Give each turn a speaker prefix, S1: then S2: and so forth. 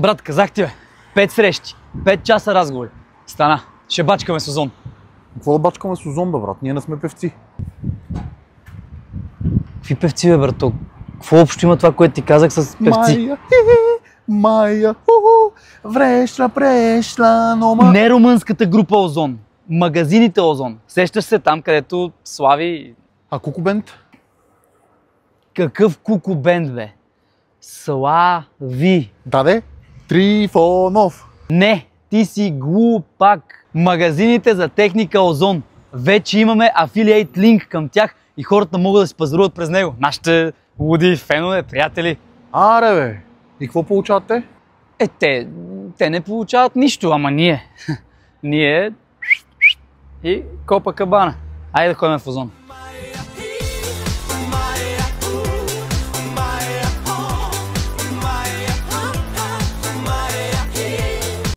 S1: Брат, казах ти бе, 5 срещи, 5 часа разговори. Стана, ще бачкаме с Озон.
S2: Какво да бачкаме с Озон, бе, брат? Ние не сме певци.
S1: Какви певци бе, брато? Какво общо има това, което ти казах с певци?
S2: Майя, врешла, прешла, нома...
S1: Не румънската група Озон, магазините Озон. Сещаш се там, където слави...
S2: А Кукубент?
S1: Какъв кукубенд, бе? Слави.
S2: Даде? Трифонов.
S1: Не, ти си глупак. Магазините за техника Озон. Вече имаме афилиейт линк към тях и хората могат да си пазаруват през него. Нашите луди фенове, приятели.
S2: Аре, бе. И какво получават те?
S1: Те не получават нищо, ама ние. Ние и Копа Кабана. Айде да ходим в Озон.